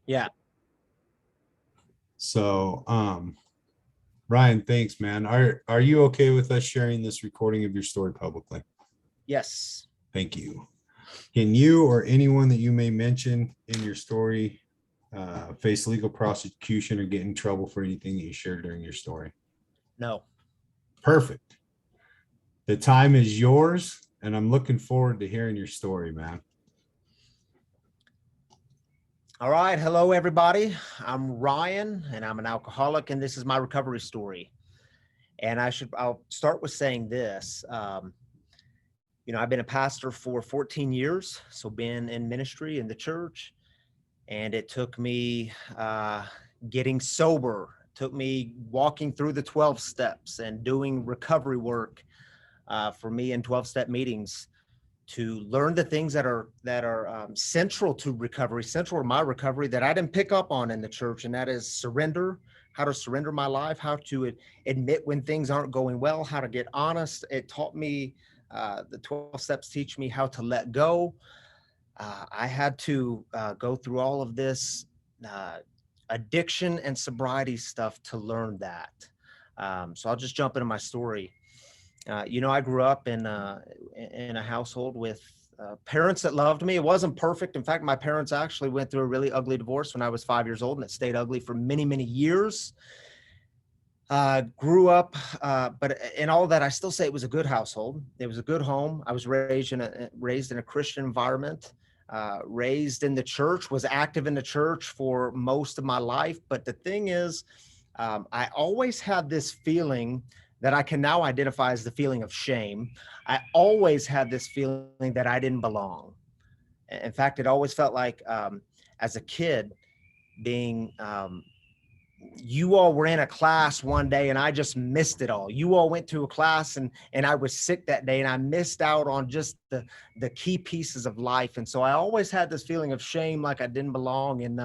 Yeah. So, Ryan, thanks, man. Are you okay with us sharing this recording of your story publicly? Yes. Thank you. Can you or anyone that you may mention in your story face legal prosecution or get in trouble for anything that you shared during your story? No. Perfect. The time is yours, and I'm looking forward to hearing your story, man. All right. Hello, everybody. I'm Ryan, and I'm an alcoholic, and this is my recovery story. And I'll start with saying this. I've been a pastor for 14 years, so been in ministry in the church, and it took me getting sober, took me walking through the 12 steps and doing recovery work for me in 12-step meetings to learn the things that are central to recovery, central to my recovery that I didn't pick up on in the church, and that is surrender, how to surrender my life, how to admit when things aren't going well, how to get honest. It taught me, the 12 steps teach me how to let go. I had to go through all of this addiction and sobriety stuff to learn that. So I'll just jump into my story. I grew up in a household with parents that loved me. It wasn't perfect. In fact, my parents actually went through a really ugly divorce when I was 5 years old, and it stayed ugly for many, many years. Grew up, but in all of that, I still say it was a good household. It was a good home. I was raised in a Christian environment, raised in the church, was active in the church for most of my life. But the thing is, I always had this feeling that I can now identify as the feeling of shame. I always had this feeling that I didn't belong. In fact, it always felt like, as a kid, being, you all were in a class one day and I just missed it all. You all went to a class and I was sick that day and I missed out on just the key pieces of life. And so I always had this feeling of shame, like I didn't belong. And,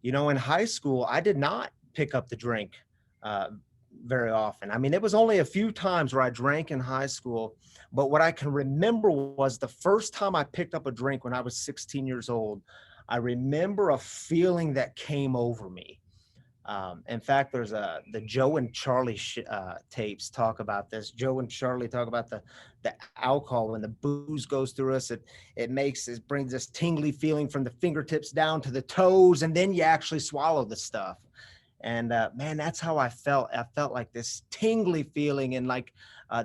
in high school, I did not pick up the drink very often. I mean, it was only a few times where I drank in high school, but what I can remember was the first time I picked up a drink when I was 16 years old. I remember a feeling that came over me. In fact, there's the Joe and Charlie tapes talk about this. Joe and Charlie talk about the alcohol. When the booze goes through us, it brings this tingly feeling from the fingertips down to the toes, and then you actually swallow the stuff. And man, that's how I felt. I felt like this tingly feeling, and like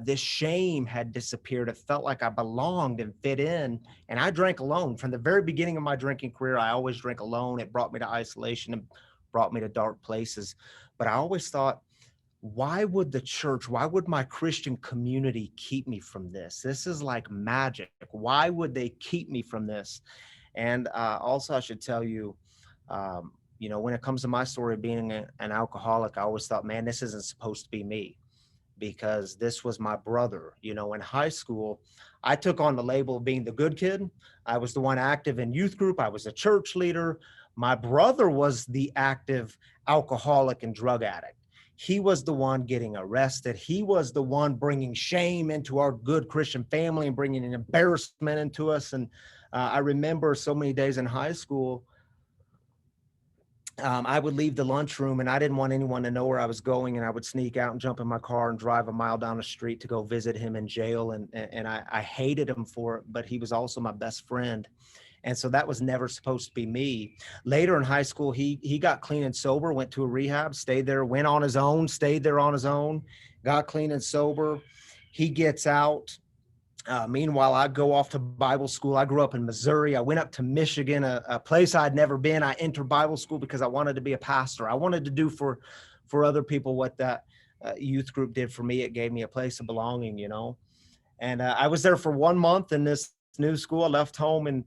this shame had disappeared. It felt like I belonged and fit in. And I drank alone from the very beginning of my drinking career. I always drank alone. It brought me to isolation and brought me to dark places. But I always thought, why would the church, why would my Christian community keep me from this? This is like magic. Why would they keep me from this? And also, I should tell you, when it comes to my story of being an alcoholic, I always thought, man, this isn't supposed to be me, because this was my brother. In high school, I took on the label of being the good kid. I was the one active in youth group. I was a church leader. My brother was the active alcoholic and drug addict. He was the one getting arrested. He was the one bringing shame into our good Christian family and bringing an embarrassment into us. And I remember so many days in high school, I would leave the lunchroom and I didn't want anyone to know where I was going. And I would sneak out and jump in my car and drive a mile down the street to go visit him in jail. And I hated him for it, but he was also my best friend. And so that was never supposed to be me. Later in high school, he got clean and sober, went to a rehab, stayed there, went on his own, stayed there on his own, got clean and sober. He gets out. Meanwhile, I go off to Bible school. I grew up in Missouri. I went up to Michigan, a place I'd never been. I entered Bible school because I wanted to be a pastor. I wanted to do for other people what that youth group did for me. It gave me a place of belonging, And I was there for 1 month in this new school. I left home, and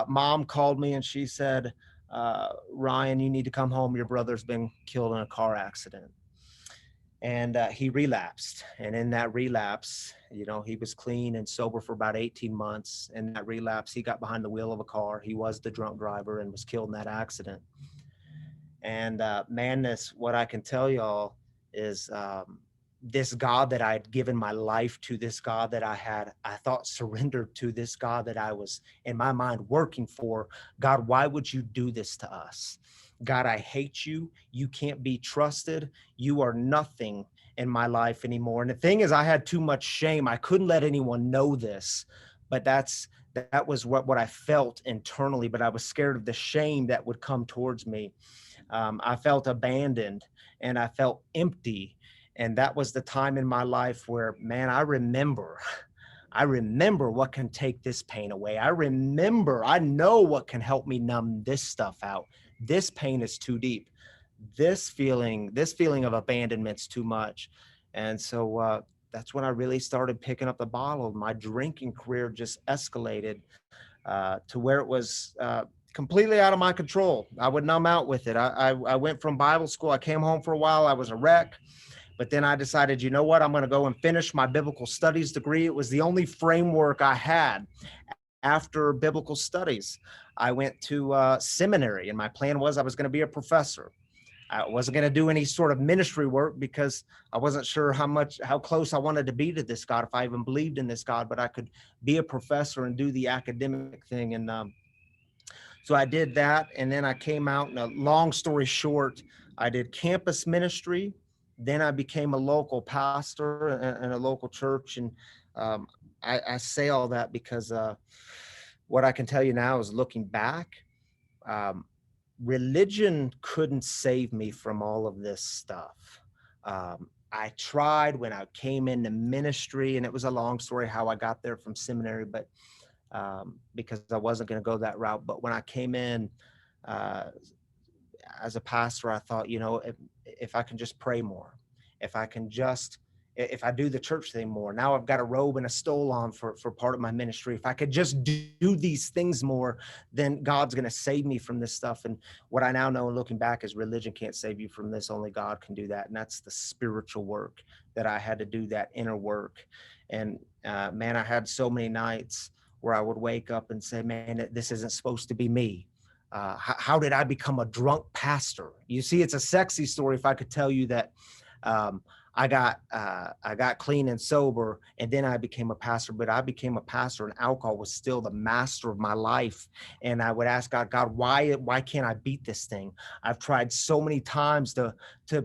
mom called me and she said, Ryan, you need to come home. Your brother's been killed in a car accident. And he relapsed. And in that relapse, he was clean and sober for about 18 months. In that relapse, he got behind the wheel of a car. He was the drunk driver and was killed in that accident. And what I can tell y'all is this God that I had given my life to, this God that I thought surrendered to, this God that I was in my mind working for. God, why would you do this to us? God, I hate you. You can't be trusted. You are nothing in my life anymore. And the thing is, I had too much shame. I couldn't let anyone know this, but that was what I felt internally. But I was scared of the shame that would come towards me. I felt abandoned and I felt empty. And that was the time in my life where, man, I remember what can take this pain away. I know what can help me numb this stuff out. This pain is too deep. This feeling of abandonment's too much. And so that's when I really started picking up the bottle. My drinking career just escalated to where it was completely out of my control. I would numb out with it. I went from Bible school. I came home for a while. I was a wreck. But then I decided, you know what? I'm going to go and finish my biblical studies degree. It was the only framework I had after biblical studies. I went to seminary, and my plan was I was going to be a professor. I wasn't going to do any sort of ministry work because I wasn't sure how close I wanted to be to this God, if I even believed in this God, but I could be a professor and do the academic thing. And so I did that. And then I came out, and a long story short, I did campus ministry. Then I became a local pastor in a local church. And I say all that because what I can tell you now is, looking back, um, religion couldn't save me from all of this stuff. I tried when I came into ministry, and it was a long story how I got there from seminary, but because I wasn't going to go that route. But when I came in uh, as a pastor, I thought, if I can just pray more, if I can just, if I do the church thing more, now I've got a robe and a stole on for part of my ministry. If I could just do these things more, then God's going to save me from this stuff. And what I now know, looking back, is religion can't save you from this. Only God can do that. And that's the spiritual work that I had to do, that inner work. And man, I had so many nights where I would wake up and say, man, this isn't supposed to be me. How did I become a drunk pastor? You see, it's a sexy story if I could tell you that I got clean and sober, and then I became a pastor. But I became a pastor, and alcohol was still the master of my life. And I would ask God, why can't I beat this thing? I've tried so many times to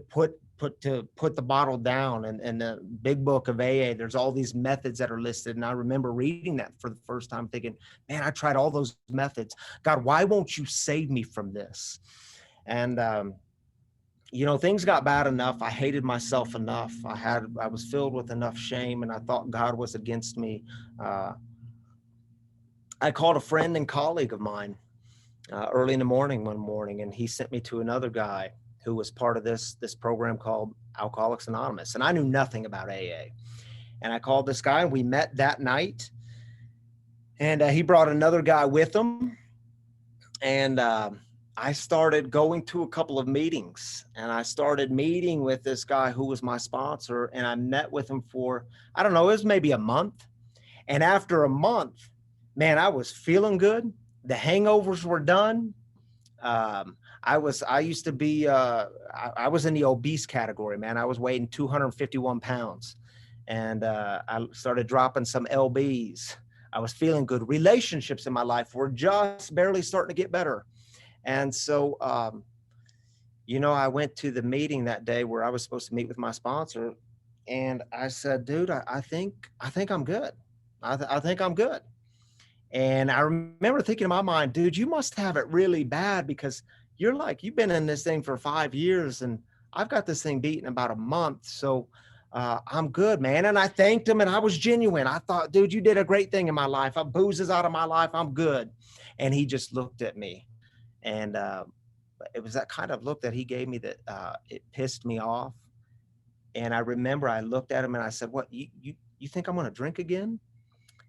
put the bottle down. And in the big book of AA, there's all these methods that are listed. And I remember reading that for the first time, thinking, man, I tried all those methods. God, why won't you save me from this? And things got bad enough. I hated myself enough. I was filled with enough shame, and I thought God was against me. I called a friend and colleague of mine early in the morning one morning, and he sent me to another guy who was part of this program called Alcoholics Anonymous. And I knew nothing about AA. And I called this guy, and we met that night. And he brought another guy with him. And I started going to a couple of meetings, and I started meeting with this guy who was my sponsor. And I met with him for, I don't know, it was maybe a month. And after a month, man, I was feeling good. The hangovers were done. I used to be, I was in the obese category, man. I was weighing 251 pounds, and I started dropping some LBs. I was feeling good. Relationships in my life were just barely starting to get better. And so, I went to the meeting that day where I was supposed to meet with my sponsor, and I said, dude, I think I'm good. I think I'm good. And I remember thinking in my mind, dude, you must have it really bad, because you've been in this thing for 5 years, and I've got this thing beat in about a month. So I'm good, man. And I thanked him, and I was genuine. I thought, dude, you did a great thing in my life. Booze is out of my life. I'm good. And he just looked at me, and it was that kind of look that he gave me that it pissed me off. And I remember I looked at him and I said, what, you think I'm going to drink again?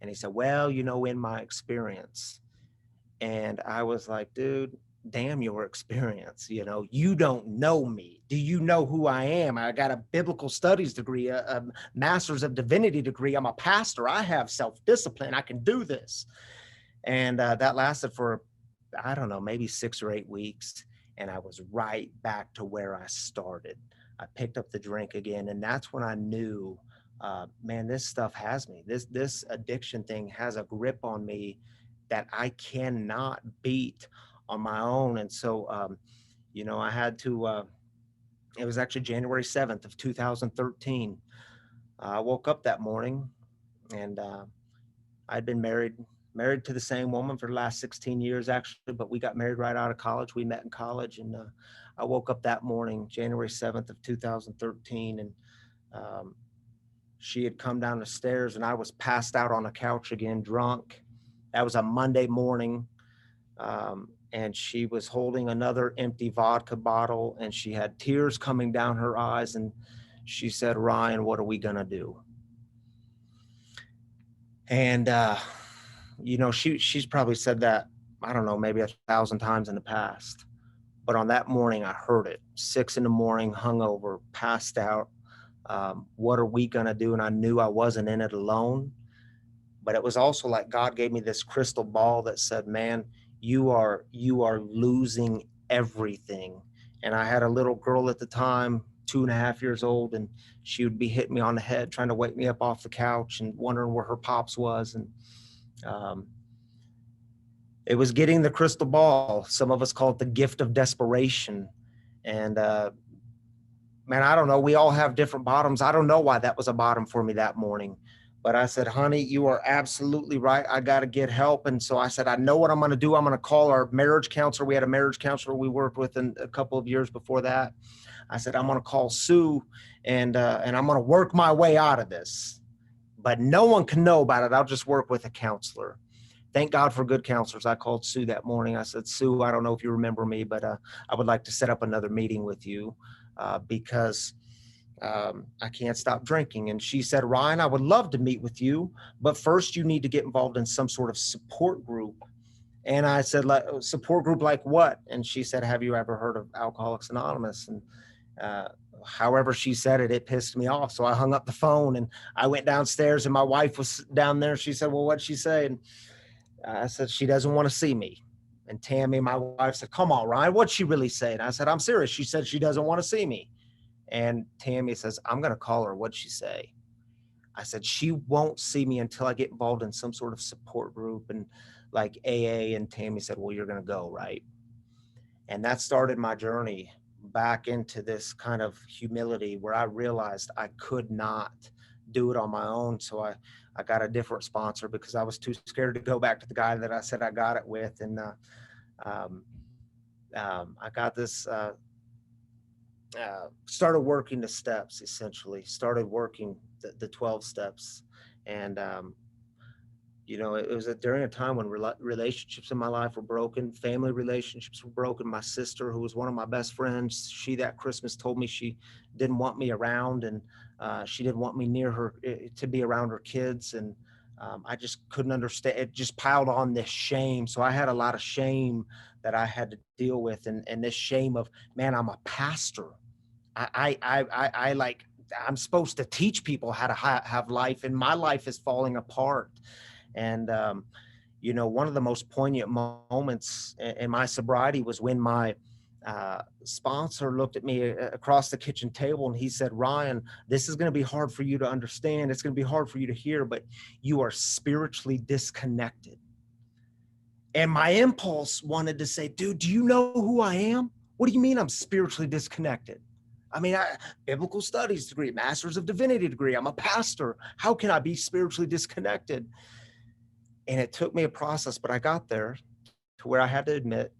And he said, well, in my experience. And I was like, dude, damn your experience. You don't know me. Do you know who I am? I got a biblical studies degree, a master's of divinity degree. I'm a pastor. I have self-discipline. I can do this. And that lasted for, I don't know, maybe 6 or 8 weeks. And I was right back to where I started. I picked up the drink again. And that's when I knew, man, this stuff has me. This addiction thing has a grip on me that I cannot beat on my own. And so, I had to, it was actually January 7th of 2013. I woke up that morning and I'd been married to the same woman for the last 16 years, actually, but we got married right out of college. We met in college, and I woke up that morning, January 7th of 2013, and um, she had come down the stairs, and I was passed out on a couch again, drunk. That was a Monday morning, and she was holding another empty vodka bottle, and she had tears coming down her eyes, and she said, "Ryan, what are we gonna do?" And she's probably said that, I don't know, maybe 1,000 times in the past. But on that morning, I heard it. 6 a.m, hungover, passed out. What are we gonna do? And I knew I wasn't in it alone. But it was also like God gave me this crystal ball that said, "Man, you are losing everything." And I had a little girl at the time, 2.5 years old, and she would be hitting me on the head, trying to wake me up off the couch and wondering where her pops was. And um, it was getting the crystal ball. Some of us call it the gift of desperation. And man, I don't know. We all have different bottoms. I don't know why that was a bottom for me that morning. But I said, "Honey, you are absolutely right. I got to get help." And so I said, "I know what I'm going to do. I'm going to call our marriage counselor." We had a marriage counselor we worked with in a couple of years before that. I said, "I'm going to call Sue, and I'm going to work my way out of this. But no one can know about it. I'll just work with a counselor." Thank God for good counselors. I called Sue that morning. I said, "Sue, I don't know if you remember me, but I would like to set up another meeting with you because I can't stop drinking." And she said, "Ryan, I would love to meet with you, but first you need to get involved in some sort of support group." And I said, "Like, support group like what?" And she said, "Have you ever heard of Alcoholics Anonymous?" And uh, however she said it, it pissed me off. So I hung up the phone and I went downstairs, and my wife was down there. She said, "Well, what'd she say?" And I said, "She doesn't want to see me." And Tammy, my wife, said, "Come on, Ryan, what'd she really say?" And I said, "I'm serious. She said she doesn't want to see me." And Tammy says, "I'm going to call her. What'd she say?" I said, "She won't see me until I get involved in some sort of support group and like AA." And Tammy said, "Well, you're going to go, right?" And that started my journey back into this kind of humility where I realized I could not do it on my own. So I got a different sponsor because I was too scared to go back to the guy that I said I got it with. And um, I got this, started working the steps, essentially, started working the 12 steps. And it was during a time when relationships in my life were broken, family relationships were broken. My sister, who was one of my best friends, she that Christmas told me she didn't want me around, and she didn't want me near her, to be around her kids. And I just couldn't understand. It just piled on this shame. So I had a lot of shame that I had to deal with, and this shame of, man, I'm a pastor. I like, I'm supposed to teach people how to have life, and my life is falling apart. And, one of the most poignant moments in my sobriety was when my sponsor looked at me across the kitchen table, and he said, "Ryan, this is going to be hard for you to understand. It's going to be hard for you to hear, but you are spiritually disconnected." And my impulse wanted to say, "Dude, do you know who I am? What do you mean I'm spiritually disconnected? I mean, biblical studies degree, master's of divinity degree. I'm a pastor. How can I be spiritually disconnected?" And it took me a process, but I got there to where I had to admit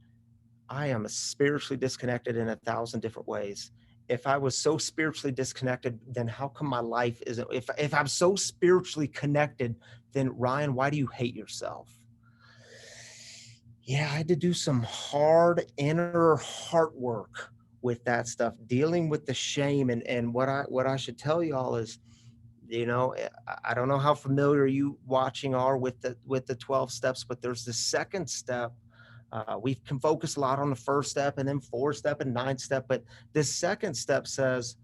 I am spiritually disconnected in 1,000 different ways. If I was so spiritually disconnected, then how come my life isn't? If I'm so spiritually connected, then Ryan, why do you hate yourself? Yeah, I had to do some hard inner heart work with that stuff, dealing with the shame. And what I should tell y'all is, I don't know how familiar you watching are with the 12 steps, but there's the second step. We can focus a lot on the first step, and then 4 step and 9 step, but this second step says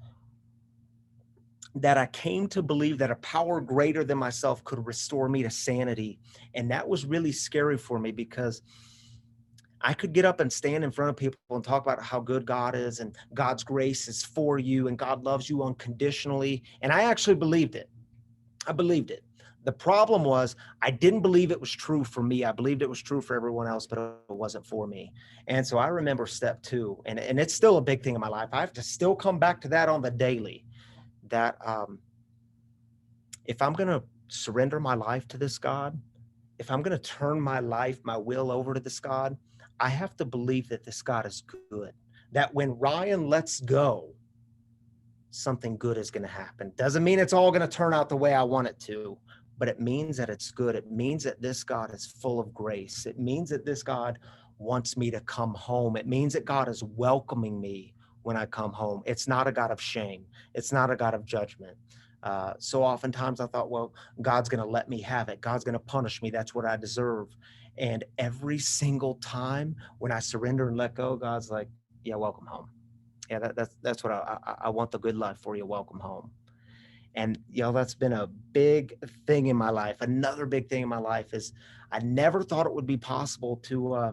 that I came to believe that a power greater than myself could restore me to sanity. And that was really scary for me because I could get up and stand in front of people and talk about how good God is and God's grace is for you and God loves you unconditionally. And I actually believed it. I believed it. The problem was I didn't believe it was true for me. I believed it was true for everyone else, but it wasn't for me. And so I remember step two, and it's still a big thing in my life. I have to still come back to that on the daily, that if I'm going to surrender my life to this God, if I'm going to turn my life, my will over to this God, I have to believe that this God is good. That when Ryan lets go, something good is going to happen. Doesn't mean it's all going to turn out the way I want it to, but it means that it's good. It means that this God is full of grace. It means that this God wants me to come home. It means that God is welcoming me when I come home. It's not a God of shame. It's not a God of judgment. So oftentimes I thought, well, God's going to let me have it. God's going to punish me. That's what I deserve. And every single time when I surrender and let go, God's like, yeah, welcome home. Yeah, that's what I want, the good life for you. Welcome home. And, that's been a big thing in my life. Another big thing in my life is I never thought it would be possible to,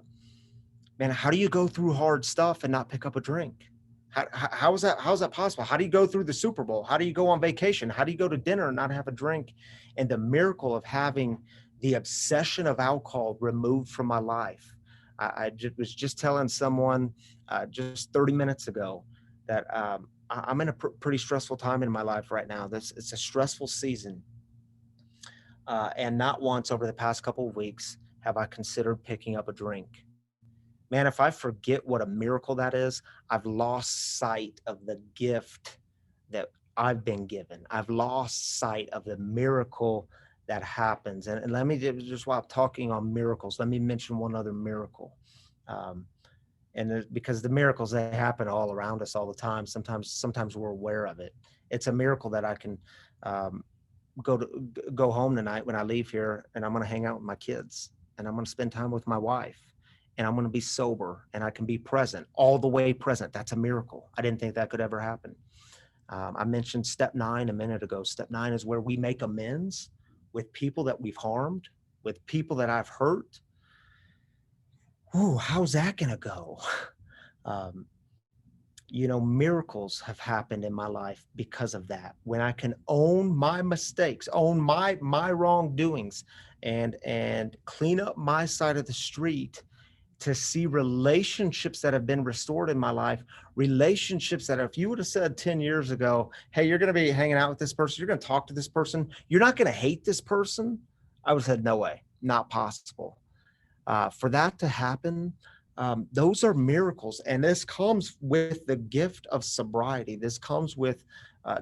man, how do you go through hard stuff and not pick up a drink? How is that possible? How do you go through the Super Bowl? How do you go on vacation? How do you go to dinner and not have a drink? And the miracle of having the obsession of alcohol removed from my life. I was just telling someone just 30 minutes ago that I'm in a pretty stressful time in my life right now. It's a stressful season. And not once over the past couple of weeks have I considered picking up a drink. Man, if I forget what a miracle that is, I've lost sight of the gift that I've been given. I've lost sight of the miracle that happens. And let me just while I'm talking on miracles, let me mention one other miracle. Because the miracles, they happen all around us all the time. Sometimes we're aware of it. It's a miracle that I can go home tonight when I leave here, and I'm going to hang out with my kids, and I'm going to spend time with my wife, and I'm going to be sober, and I can be present, all the way present. That's a miracle. I didn't think that could ever happen. I mentioned step 9 a minute ago. Step 9 is where we make amends with people that we've harmed, with people that I've hurt. Ooh, how's that going to go? Miracles have happened in my life because of that. When I can own my mistakes, own my wrongdoings, and clean up my side of the street, to see relationships that have been restored in my life, relationships that if you would have said 10 years ago, hey, you're going to be hanging out with this person, you're going to talk to this person, you're not going to hate this person, I would have said, no way, not possible. For that to happen, those are miracles. And this comes with the gift of sobriety. This comes with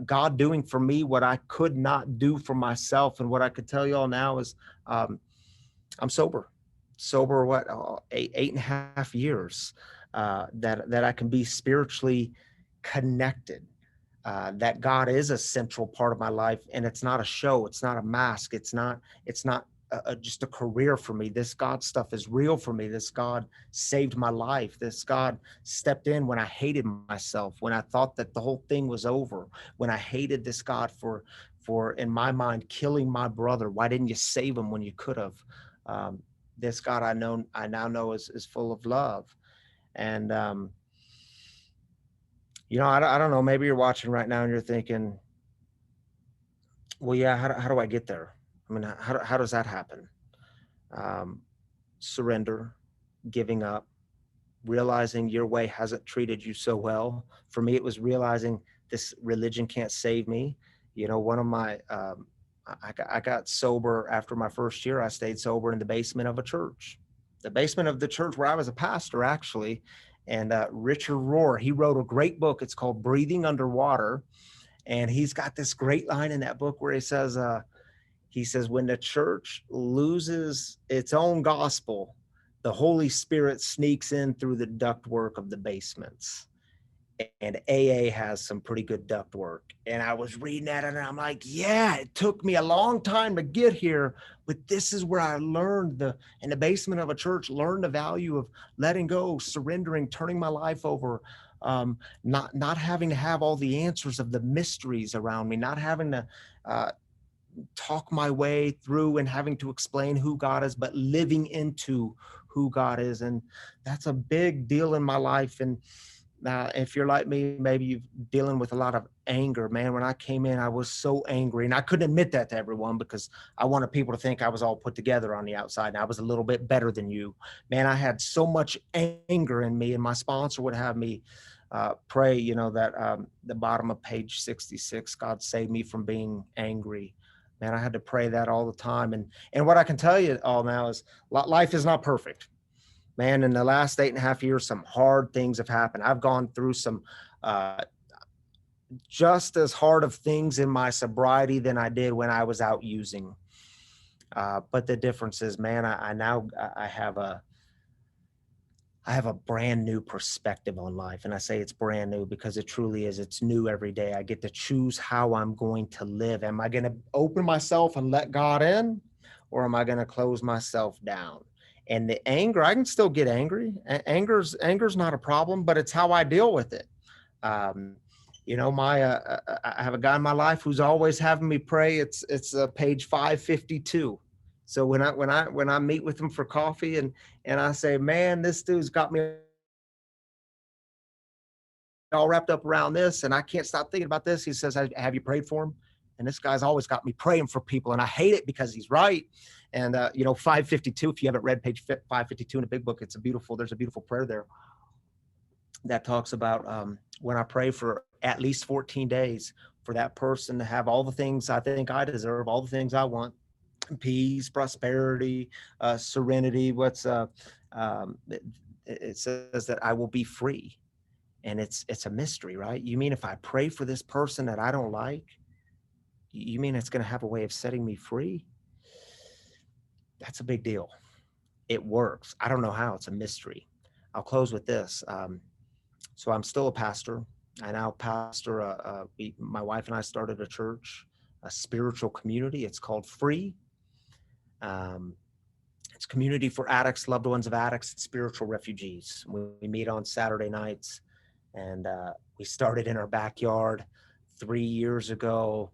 God doing for me what I could not do for myself. And what I could tell you all now is I'm sober. What, 8.5 years, that I can be spiritually connected, that God is a central part of my life, and it's not a show, it's not a mask, it's not just a career for me. This God stuff is real for me. This God saved my life. This God stepped in when I hated myself, when I thought that the whole thing was over, when I hated this God for in my mind killing my brother. Why didn't you save him when you could have? This God I now know is full of love. And, I don't know, maybe you're watching right now and you're thinking, well, yeah, how do I get there? I mean, how does that happen? Surrender, giving up, realizing your way hasn't treated you so well. For me, it was realizing this religion can't save me. One of my, I got sober after my first year. I stayed sober in the basement of a church, the basement of the church where I was a pastor, actually. And Richard Rohr, he wrote a great book. It's called Breathing Underwater. And he's got this great line in that book where he says, when the church loses its own gospel, the Holy Spirit sneaks in through the ductwork of the basements. And AA has some pretty good ductwork. And I was reading that and I'm like, yeah, it took me a long time to get here, but this is where I learned in the basement of a church, learned the value of letting go, surrendering, turning my life over, not having to have all the answers of the mysteries around me, not having to talk my way through and having to explain who God is, but living into who God is. And that's a big deal in my life. And if you're like me, maybe you're dealing with a lot of anger, man. When I came in, I was so angry, and I couldn't admit that to everyone because I wanted people to think I was all put together on the outside and I was a little bit better than you. Man, I had so much anger in me, and my sponsor would have me pray, that the bottom of page 66, God save me from being angry. Man, I had to pray that all the time. And what I can tell you all now is life is not perfect. Man, in the last 8.5 years, some hard things have happened. I've gone through some uh, just as hard of things in my sobriety than I did when I was out using. But the difference is, man, I now I have a brand new perspective on life. And I say it's brand new because it truly is. It's new every day. I get to choose how I'm going to live. Am I going to open myself and let God in, or am I going to close myself down? And the anger, I can still get angry. Anger's not a problem, but it's how I deal with it. Um, I have a guy in my life who's always having me pray. It's page 552. So when I meet with him for coffee and I say, man, this dude's got me all wrapped up around this and I can't stop thinking about this. He says, have you prayed for him? And this guy's always got me praying for people, and I hate it because he's right. And 552, if you haven't read page 552 in a big book, there's a beautiful prayer there that talks about when I pray for at least 14 days for that person to have all the things I think I deserve, all the things I want: peace, prosperity, serenity. It says that I will be free. And it's a mystery, right? You mean if I pray for this person that I don't like, you mean it's going to have a way of setting me free? That's a big deal. It works. I don't know how. It's a mystery. I'll close with this. So I'm still a pastor. I now pastor. My wife and I started a church, a spiritual community. It's called Free. It's community for addicts, loved ones of addicts, and spiritual refugees. We meet on Saturday nights, and we started in our backyard 3 years ago.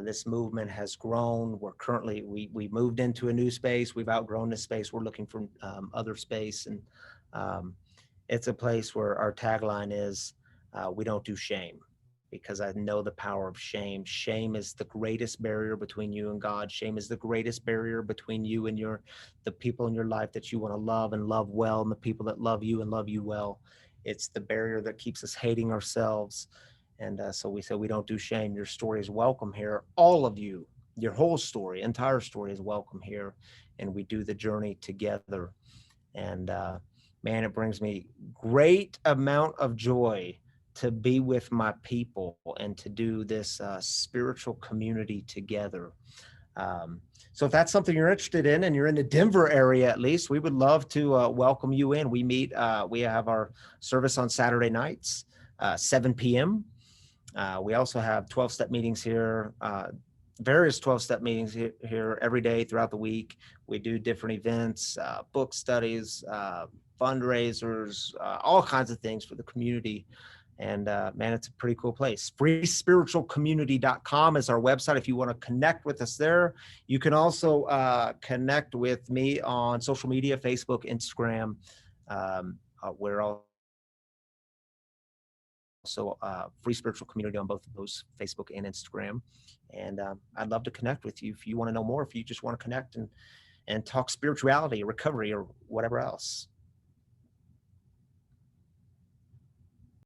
This movement has grown. We moved into a new space. We've outgrown this space. We're looking for other space. And it's a place where our tagline is, we don't do shame, because I know the power of shame. Shame is the greatest barrier between you and God. Shame is the greatest barrier between you and the people in your life that you want to love and love well, and the people that love you and love you well. It's the barrier that keeps us hating ourselves. And so we said, we don't do shame. Your story is welcome here. All of you, your whole story, entire story is welcome here. And we do the journey together. And man, it brings me great amount of joy to be with my people and to do this spiritual community together. So if that's something you're interested in and you're in the Denver area, at least, we would love to welcome you in. We have our service on Saturday nights, 7 p.m. We also have 12-step meetings here, various 12-step meetings here every day throughout the week. We do different events, book studies, fundraisers, all kinds of things for the community. And man, it's a pretty cool place. freespiritualcommunity.com is our website. If you want to connect with us there, you can also connect with me on social media, Facebook, Instagram. We're also Free Spiritual Community on both of those, Facebook and Instagram. And I'd love to connect with you if you want to know more, if you just want to connect and talk spirituality, recovery, or whatever else.